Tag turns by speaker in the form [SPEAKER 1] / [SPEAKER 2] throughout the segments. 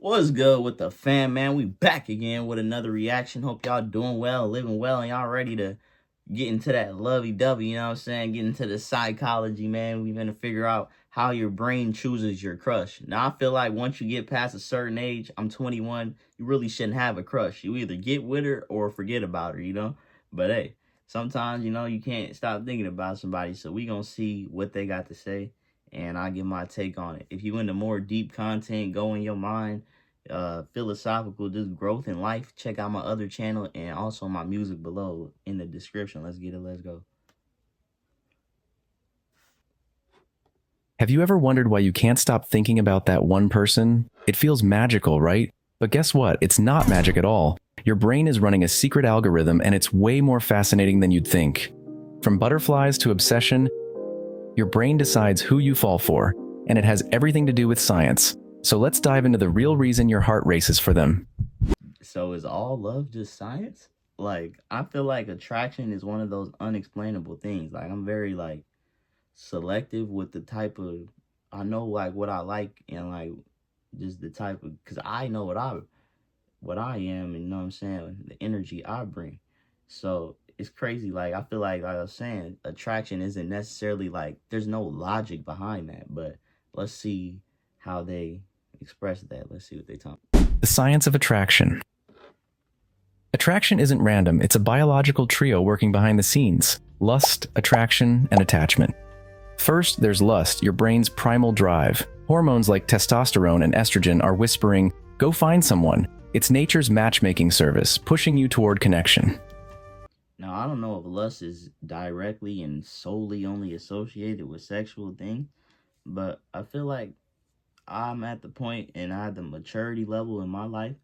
[SPEAKER 1] What's good with the fam, man? We back again with another reaction. Hope y'all doing well, living well, and y'all ready to get into that lovey-dovey, you know what I'm saying? Get into the psychology, man. We're going to figure out how your brain chooses your crush. Now, I feel like once you get past a certain age, I'm 21, you really shouldn't have a crush. You either get with her or forget about her, you know? But hey, sometimes, you can't stop thinking about somebody, so we going to see what they got to say, and I'll give my take on it. If you into more deep content, go in your mind, philosophical, just growth in life, check out my other channel and also my music below in the description. Let's get it. Let's go.
[SPEAKER 2] Have you ever wondered why you can't stop thinking about that one person? It feels magical, right? But guess what? It's not magic at all. Your brain is running a secret algorithm, and it's way more fascinating than you'd think. From butterflies to obsession, your brain decides who you fall for, and it has everything to do with science. So let's dive into the real reason your heart races for them.
[SPEAKER 1] So is all love just science? Like, I feel like attraction is one of those unexplainable things. Like, I'm very, selective with the type of, I know, what I like, and, just the type of, because I know what I am, and, you know what I'm saying, the energy I bring. So it's crazy. I feel like I was saying, attraction isn't necessarily, there's no logic behind that, but let's see how they express that. Let's see what they talk.
[SPEAKER 2] The science of attraction. Attraction isn't random. It's a biological trio working behind the scenes: lust, attraction, and attachment. First, there's lust, your brain's primal drive. Hormones like testosterone and estrogen are whispering, "Go find someone." It's nature's matchmaking service, pushing you toward connection.
[SPEAKER 1] Now, I don't know if lust is directly and solely only associated with sexual things, but I feel like I'm at the point and I have the maturity level in my life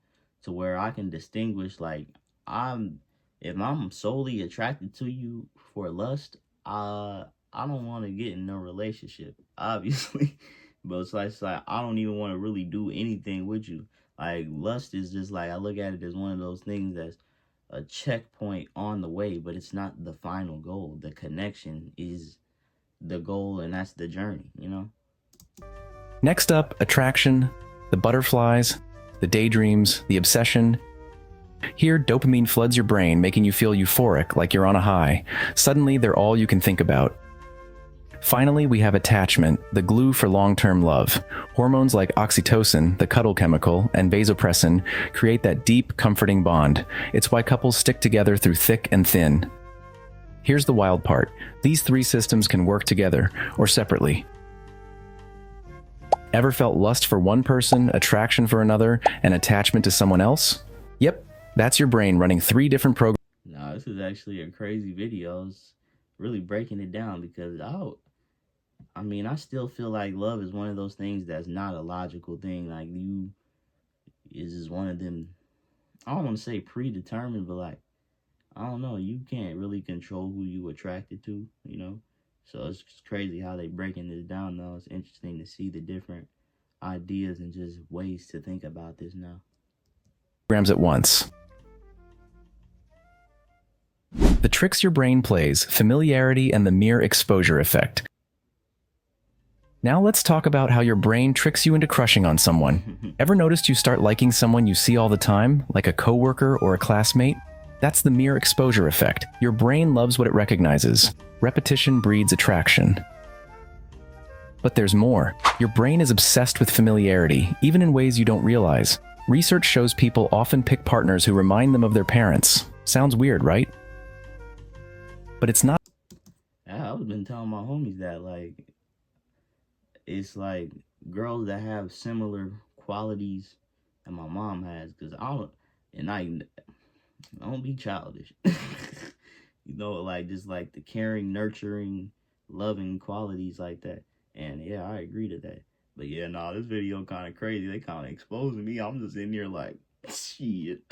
[SPEAKER 1] to where I can distinguish, if I'm solely attracted to you for lust, I don't want to get in a relationship, obviously. But it's like I don't even want to really do anything with you. Like, lust is just I look at it as one of those things that's a checkpoint on the way, but it's not the final goal. The connection is the goal, and that's the journey, you know?
[SPEAKER 2] Next up, attraction, the butterflies, the daydreams, the obsession. Here, dopamine floods your brain, making you feel euphoric, like you're on a high. Suddenly, they're all you can think about. Finally, we have attachment, the glue for long-term love. Hormones like oxytocin, the cuddle chemical, and vasopressin create that deep, comforting bond. It's why couples stick together through thick and thin. Here's the wild part. These three systems can work together, or separately. Ever felt lust for one person, attraction for another, and attachment to someone else? Yep, that's your brain running three different programs.
[SPEAKER 1] No, this is actually a crazy video. It's really breaking it down because I still feel like love is one of those things that's not a logical thing. Is just one of them, I don't want to say predetermined, but I don't know, you can't really control who you attracted to, you know? So it's just crazy how they breaking this down, though. It's interesting to see the different ideas and just ways to think about this now.
[SPEAKER 2] At once. The tricks your brain plays, familiarity and the mere exposure effect. Now let's talk about how your brain tricks you into crushing on someone. Ever noticed you start liking someone you see all the time, like a coworker or a classmate? That's the mere exposure effect. Your brain loves what it recognizes. Repetition breeds attraction. But there's more. Your brain is obsessed with familiarity, even in ways you don't realize. Research shows people often pick partners who remind them of their parents. Sounds weird, right? But it's not.
[SPEAKER 1] I've been telling my homies that, it's girls that have similar qualities that my mom has, because I don't be childish. Just the caring, nurturing, loving qualities like that. And yeah, I agree to that. But yeah, this video kind of crazy. They kind of exposing me. I'm just in here shit.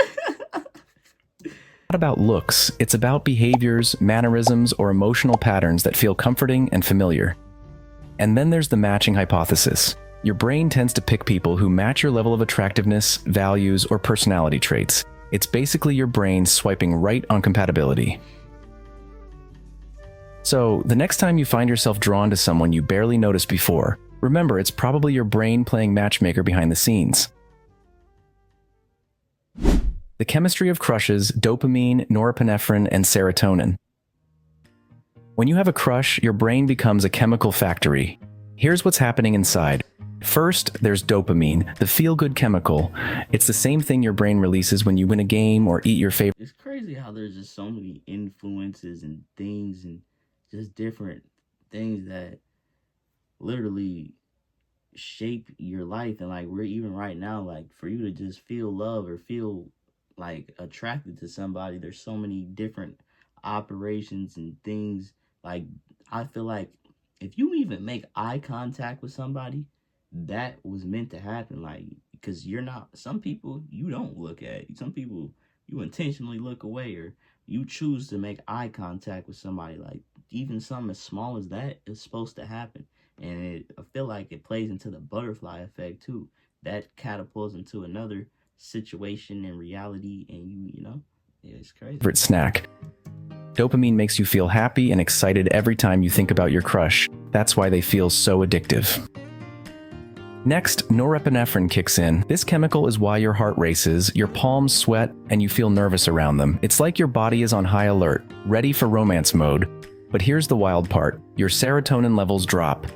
[SPEAKER 2] Not about looks. It's about behaviors, mannerisms, or emotional patterns that feel comforting and familiar. And then there's the matching hypothesis. Your brain tends to pick people who match your level of attractiveness, values, or personality traits. It's basically your brain swiping right on compatibility. So, the next time you find yourself drawn to someone you barely noticed before, remember it's probably your brain playing matchmaker behind the scenes. The chemistry of crushes: dopamine, norepinephrine, and serotonin. When you have a crush, your brain becomes a chemical factory. Here's what's happening inside. First, there's dopamine, the feel-good chemical. It's the same thing your brain releases when you win a game or eat your favorite.
[SPEAKER 1] It's crazy how there's just so many influences and things and just different things that literally shape your life. And like, we're even right now, like, for you to just feel love or feel like attracted to somebody, there's so many different operations and things. Like, I feel like if you even make eye contact with somebody, that was meant to happen. Like, because you're not, some people you don't look at, some people you intentionally look away, or you choose to make eye contact with somebody. Like, even something as small as that is supposed to happen. And I feel like it plays into the butterfly effect too. That catapults into another situation and reality, and you know, it's crazy.
[SPEAKER 2] Favorite snack. Dopamine makes you feel happy and excited every time you think about your crush. That's why they feel so addictive. Next, norepinephrine kicks in. This chemical is why your heart races, your palms sweat, and you feel nervous around them. It's like your body is on high alert, ready for romance mode. But here's the wild part: your serotonin levels drop.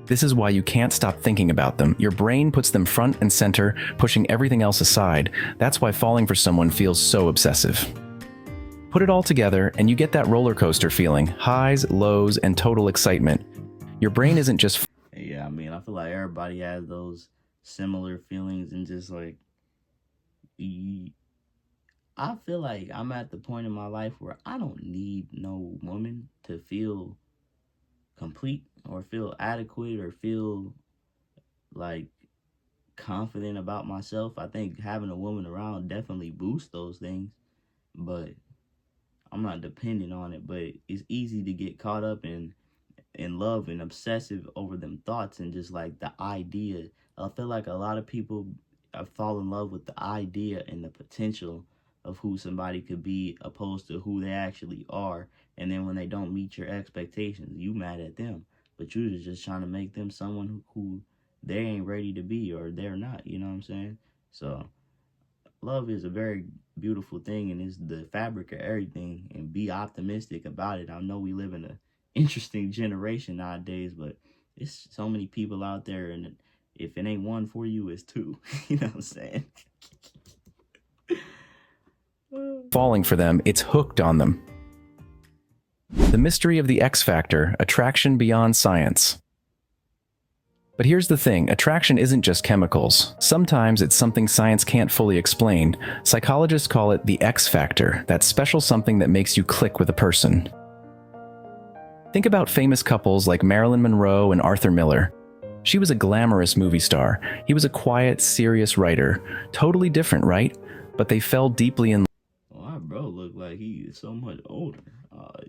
[SPEAKER 2] This is why you can't stop thinking about them. Your brain puts them front and center, pushing everything else aside. That's why falling for someone feels so obsessive. Put it all together, and you get that roller coaster feeling: highs, lows, and total excitement. Your brain isn't just...
[SPEAKER 1] Yeah, I mean, I feel like everybody has those similar feelings, and just like, I feel like I'm at the point in my life where I don't need no woman to feel complete or feel adequate or feel like confident about myself. I think having a woman around definitely boosts those things, but I'm not dependent on it. But it's easy to get caught up in love and obsessive over them thoughts and just like the idea. I feel like a lot of people fall in love with the idea and the potential of who somebody could be opposed to who they actually are. And then when they don't meet your expectations, you mad at them, but you're just trying to make them someone who they ain't ready to be, or they're not, you know what I'm saying? So love is a very beautiful thing, and it's the fabric of everything, and be optimistic about it. I know we live in a interesting generation nowadays, but it's so many people out there, and if it ain't one for you, it's two. You know what I'm saying?
[SPEAKER 2] falling for them, it's hooked on them. The mystery of the X factor: attraction beyond science. But here's the thing: attraction isn't just chemicals. Sometimes it's something science can't fully explain. Psychologists call it the X factor, that special something that makes you click with a person. Think about famous couples like Marilyn Monroe and Arthur Miller. She was a glamorous movie star. He was a quiet, serious writer. Totally different, right? But they fell deeply in
[SPEAKER 1] My bro look like he is so much older.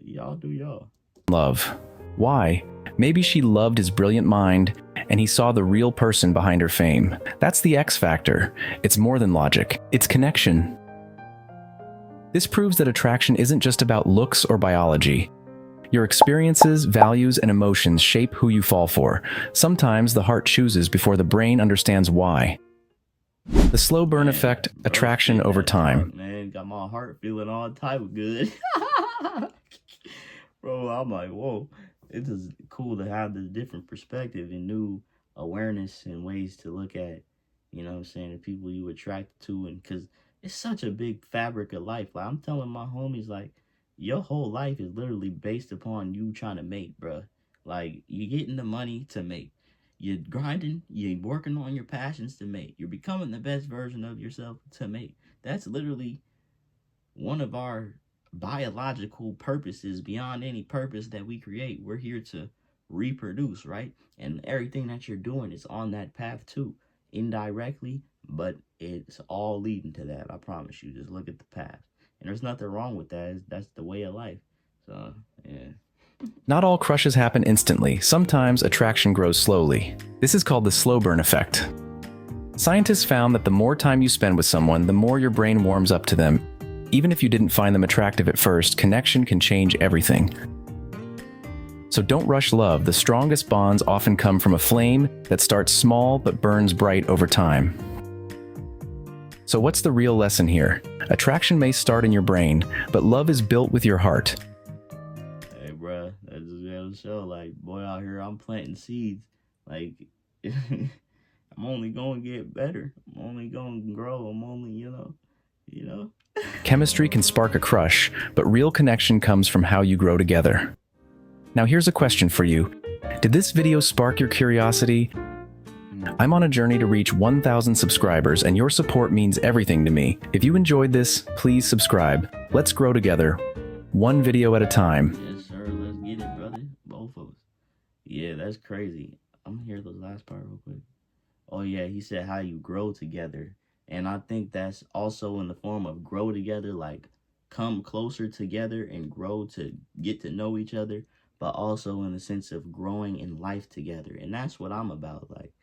[SPEAKER 1] Y'all do y'all.
[SPEAKER 2] love. Why? Maybe she loved his brilliant mind, and he saw the real person behind her fame. That's the X factor. It's more than logic. It's connection. This proves that attraction isn't just about looks or biology. Your experiences, values, and emotions shape who you fall for. Sometimes the heart chooses before the brain understands why. The slow burn effect: attraction over time.
[SPEAKER 1] Man, got my heart feeling all type of good. Bro, I'm like, whoa. It's just cool to have this different perspective and new awareness and ways to look at, you know what I'm saying, the people you attract to. And because it's such a big fabric of life. Like, I'm telling my homies, like, your whole life is literally based upon you trying to mate, bro. Like, you're getting the money to mate. You're grinding, you're working on your passions to mate. You're becoming the best version of yourself to mate. That's literally one of our biological purposes beyond any purpose that we create. We're here to reproduce, right? And everything that you're doing is on that path too, indirectly, but it's all leading to that. I promise you. Just look at the path. And there's nothing wrong with that. That's the way of life. So, yeah.
[SPEAKER 2] Not all crushes happen instantly. Sometimes attraction grows slowly. This is called the slow burn effect. Scientists found that the more time you spend with someone, the more your brain warms up to them. Even if you didn't find them attractive at first, connection can change everything. So don't rush love. The strongest bonds often come from a flame that starts small but burns bright over time. So what's the real lesson here? Attraction may start in your brain, but love is built with your heart.
[SPEAKER 1] Hey, bruh, that just goes to show, like, boy, out here, I'm planting seeds. Like, I'm only going to get better. I'm only going to grow. I'm only, you know.
[SPEAKER 2] Chemistry can spark a crush, but real connection comes from how you grow together. Now here's a question for you. Did this video spark your curiosity? I'm on a journey to reach 1,000 subscribers, and your support means everything to me. If you enjoyed this, please subscribe. Let's grow together, one video at a time.
[SPEAKER 1] Yes, sir. Let's get it, brother. Both of us. Yeah, that's crazy. I'm going to hear the last part real quick. Oh, yeah, he said how you grow together. And I think that's also in the form of grow together, like come closer together and grow to get to know each other, but also in the sense of growing in life together. And that's what I'm about. Like,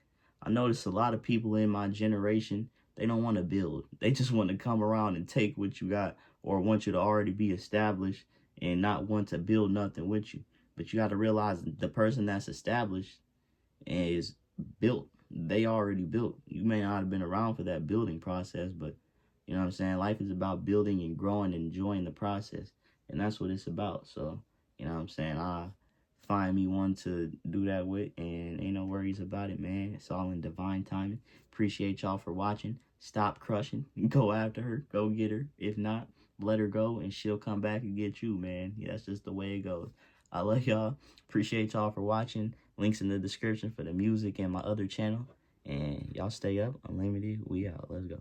[SPEAKER 1] I notice a lot of people in my generation, they don't want to build. They just want to come around and take what you got, or want you to already be established and not want to build nothing with you. But you got to realize the person that's established is built. They already built. You may not have been around for that building process, but you know what I'm saying? Life is about building and growing and enjoying the process. And that's what it's about. So, you know what I'm saying? I find me one to do that with, and ain't no worries about it, man. It's all in divine timing. Appreciate y'all for watching. Stop crushing. Go after her. Go get her. If not, let her go and she'll come back and get you, man. Yeah, that's just the way it goes. I love y'all. Appreciate y'all for watching. Links in the description for the music and my other channel. And y'all stay up. Unlimited. We out. Let's go.